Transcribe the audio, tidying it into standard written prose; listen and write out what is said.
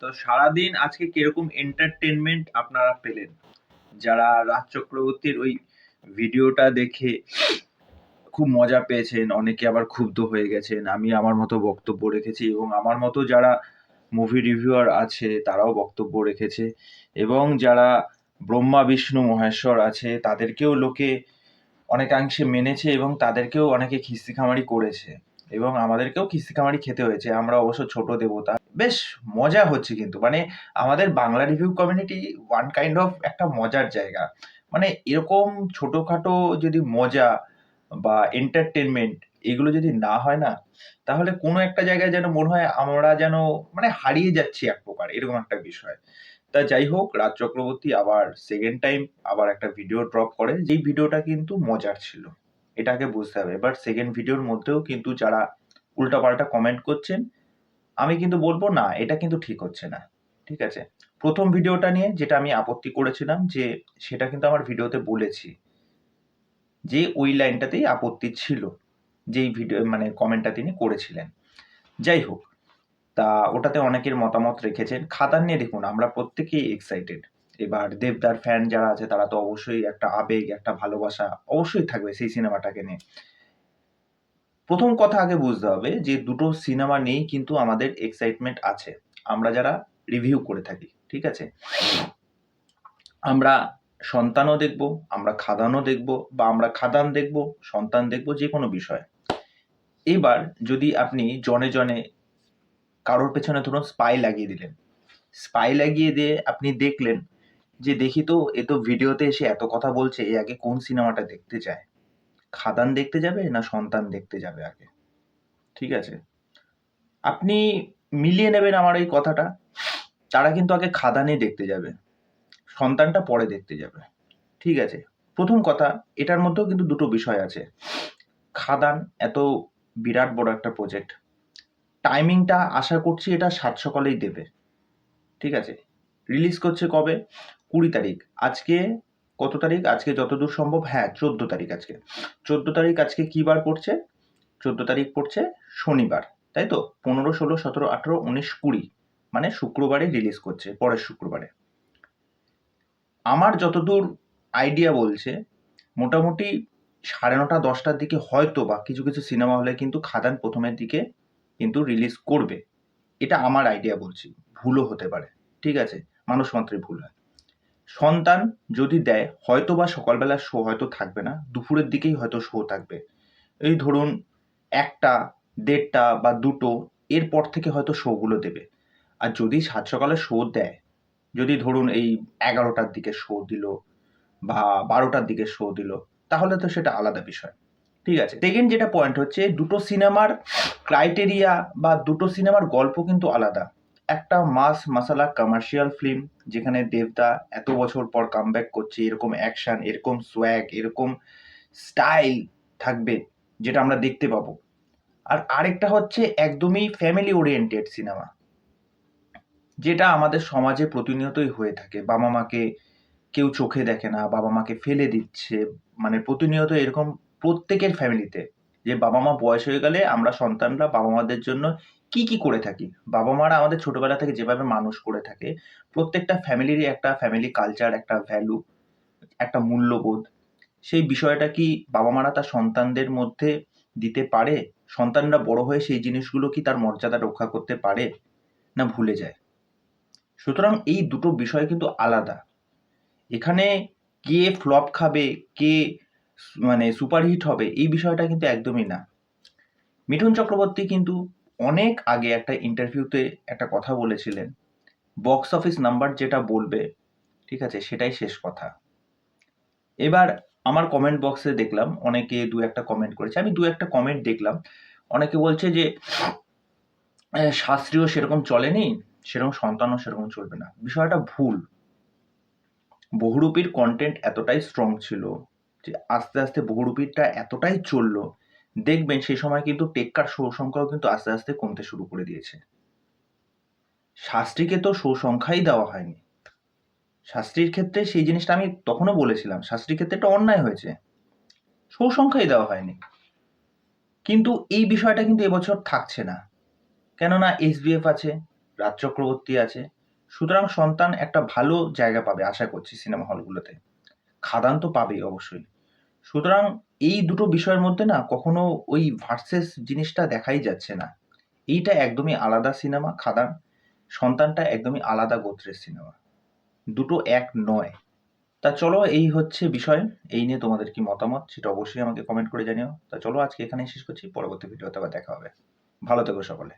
তো সারাদিন আজকে কিরকম এন্টারটেনমেন্ট আপনারা পেলেন? যারা রাজ চক্রবর্তীর ওই ভিডিওটা দেখে খুব মজা পেয়েছেন, অনেকে আবার ক্ষুব্ধ হয়ে গেছেন। আমি আমার মতো বক্তব্য রেখেছি এবং আমার মতো যারা মুভি রিভিউয়ার আছে তারাও বক্তব্য রেখেছে এবং যারা ব্রহ্মা বিষ্ণু মহেশ্বর আছে তাদেরকেও লোকে অনেকাংশে মেনেছে এবং তাদেরকেও অনেকে খিস্তিখামারি করেছে এবং আমাদেরকেও খিস্তিখামারি খেতে হয়েছে। আমরা অবশ্য ছোট দেবতা। বেশ মজা হচ্ছে কিন্তু মানে আমাদের Bangla review community one kind of একটা মজার জায়গা। মানে এরকম ছোটখাটো যদি মজা বা এন্টারটেনমেন্ট এগুলো যদি না হয় না, তাহলে কোনো একটা জায়গায় যেন মনে হয় আমরা যেন মানে হারিয়ে যাচ্ছি এক প্রকার, এরকম একটা বিষয়। তা যাই হোক, রাজ চক্রবর্তী আবার সেকেন্ড টাইম আবার একটা ভিডিও ড্রপ করে, যেই ভিডিওটা কিন্তু মজার ছিল, এটাকে বুঝতে হবে। এবার সেকেন্ড ভিডিওর মধ্যেও কিন্তু যারা উল্টাপাল্টা কমেন্ট করছেন, আমি কিন্তু বলবো না এটা কিন্তু ঠিক হচ্ছে না। ঠিক আছে, প্রথম ভিডিওটা নিয়ে যেটা আমি আপত্তি করেছিলাম, যে সেটা কিন্তু আমার ভিডিওতে বলেছি যে ওই লাইনটাতেই আপত্তি ছিল, যেই ভিডিও মানে কমেন্টটা তিনি করেছিলেন। যাই হোক, তা ওটাতে অনেকের মতামত রেখেছেন। খাদান নিয়ে দেখুন আমরা প্রত্যেকেই এক্সাইটেড। এবার দেবদার ফ্যান যারা আছে তারা তো অবশ্যই একটা আবেগ, একটা ভালোবাসা অবশ্যই থাকবে সেই সিনেমাটাকে নিয়ে। প্রথম কথা আগে বুঝতে হবে যে দুটো সিনেমা নিয়েই কিন্তু আমাদের এক্সাইটমেন্ট আছে, আমরা যারা রিভিউ করে থাকি। ঠিক আছে, আমরা সন্তানও দেখব, আমরা খাদানও দেখব, বা আমরা খাদান দেখব, সন্তান দেখব, যে কোনো বিষয়। এবার যদি আপনি জনে জনে কারোর পেছনে ধরুন স্পাই লাগিয়ে দিলেন, স্পাই লাগিয়ে দিয়ে আপনি দেখলেন যে দেখি তো এ তো ভিডিওতে এসে এত কথা বলছে, এ আগে কোন সিনেমাটা দেখতে চায়, খাদান দেখতে যাবে না সন্তান দেখতে যাবে আগে। ঠিক আছে, আপনি মিলিয়ে নেবেন আমার এই কথাটা। তারা কিন্তু আগে খাদানে দেখতে যাবে, সন্তানটা পরে দেখতে যাবে। ঠিক আছে, প্রথম কথা, এটার মধ্যেও কিন্তু দুটো বিষয় আছে। খাদান এত বিরাট বড় একটা প্রজেক্ট, টাইমিংটা আশা করছি এটা সাত সকালেই দেবে। ঠিক আছে, রিলিজ করছে কবে? 20 তারিখ। আজকে কত তারিখ? আজকে যতদূর সম্ভব, হ্যাঁ 14 তারিখ আজকে। 14 তারিখ আজকে কি বার পড়ছে? 14 তারিখ পড়ছে শনিবার, তাই তো? 15, 16, 17, 18, 19, 20 মানে শুক্রবারে রিলিজ করছে, পরের শুক্রবারে। আমার যতদূর আইডিয়া বলছে মোটামুটি 9:30, 10টার দিকে হয়তো বা কিছু কিছু সিনেমা হলে কিন্তু খাদান প্রথমের দিকে কিন্তু রিলিজ করবে। এটা আমার আইডিয়া বলছি, ভুলও হতে পারে। ঠিক আছে, মানুষ মাত্রই ভুল হয়। সন্তান যদি দেয় হয়তো বা সকালবেলার শো হয়তো থাকবে না, দুপুরের দিকেই হয়তো শো থাকবে। এই ধরুন 1টা, 1:30 বা 2টো এরপর থেকে হয়তো শোগুলো দেবে। আর যদি সাত সকালে শো দেয়, যদি ধরুন এই 11টার দিকে শো দিল বা 12টার দিকে শো দিল, তাহলে তো সেটা আলাদা বিষয়। ঠিক আছে, সেকেন্ড যেটা পয়েন্ট হচ্ছে, দুটো সিনেমার ক্রাইটেরিয়া বা দুটো সিনেমার গল্প কিন্তু আলাদা। একটা মাস মাসালা কমার্শিয়াল ফিল্ম, যেখানে দেবদা এত বছর পর কামব্যাক করছে, এরকম অ্যাকশন, এরকম সোয়াগ, এরকম স্টাইল থাকবে যেটা আমরা দেখতে পাবো। আর আরেকটা হচ্ছে একদমই ফ্যামিলি ওরিয়েন্টেড সিনেমা, যেটা আমাদের সমাজে প্রতিনিয়তই হয়ে থাকে। বাবা মাকে কেউ চোখে দেখে না, বাবা মাকে ফেলে দিচ্ছে, মানে প্রতিনিয়ত এরকম প্রত্যেকের ফ্যামিলিতে, যে বাবা মা বয়স হয়ে গেলে আমরা সন্তানরা বাবা মাদের জন্য কি কি করে থাকি, বাবা মারা আমাদের ছোটবেলা থেকে যেভাবে মানুষ করে থাকে, প্রত্যেকটা ফ্যামিলিরই একটা ফ্যামিলি কালচার, একটা ভ্যালু, একটা মূল্যবোধ, সেই বিষয়টা কি বাবা মারা তার সন্তানদের মধ্যে দিতে পারে? সন্তানরা বড় হয়ে সেই জিনিসগুলো কি তার মর্যাদা রক্ষা করতে পারে, না ভুলে যায়? সুতরাং এই দুটো বিষয় কিন্তু আলাদা। এখানে কে ফ্লপ খাবে, কে মানে সুপারহিট হবে, এই বিষয়টা কিন্তু একদমই না। মিঠুন চক্রবর্তী কিন্তু অনেক আগে একটা ইন্টারভিউতে একটা কথা বলেছিলেন, বক্স অফিস নাম্বার যেটা বলবে, ঠিক আছে, সেটাই শেষ কথা। এবার আমার কমেন্ট বক্সে দেখলাম অনেকে দু একটা কমেন্ট করেছে, আমি দু একটা কমেন্ট দেখলাম। অনেকে বলছে যে শাস্ত্রীয় সেরকম চলেনি, সেরকম সন্তানও সেরকম চলবে না। বিষয়টা ভুল। বহুরূপীর কন্টেন্ট এতটাই স্ট্রং ছিল যে আস্তে আস্তে বহুরূপীরটা এতটাই চললো, দেখবেন সেই সময় কিন্তু টেক্কার শো সংখ্যাও কিন্তু আস্তে আস্তে কমতে শুরু করে দিয়েছে। শাস্ত্রীকে তো শো সংখ্যাই দেওয়া হয়নি। শাস্ত্রীর ক্ষেত্রে সেই জিনিসটা আমি তখনও বলেছিলাম, শাস্ত্রীর ক্ষেত্রে একটা অন্যায় হয়েছে, শো সংখ্যাই দেওয়া হয়নি। কিন্তু এই বিষয়টা কিন্তু এবছর থাকছে না, কেননা এসবিএফ আছে, রাজ চক্রবর্তী আছে, সুতরাং সন্তান একটা ভালো জায়গা পাবে আশা করছি সিনেমা হলগুলোতে। খাদান তো পাবেই অবশ্যই। সুতরাং এই দুটো বিষয়ের মধ্যে না কখনো ওই ভার্সেস জিনিসটা দেখাই যাচ্ছে না। এইটা একদমই আলাদা সিনেমা খাদান, সন্তানটা একদমই আলাদা গোত্রের সিনেমা। দুটো এক নয়। তা চলো এই হচ্ছে বিষয়। এই নিয়ে তোমাদের কি মতামত সেটা অবশ্যই আমাকে কমেন্ট করে জানিও। তা চলো আজকে এখানেই শেষ করছি, পরবর্তী ভিডিওতে আবার দেখা হবে। ভালো থেকো সকলে।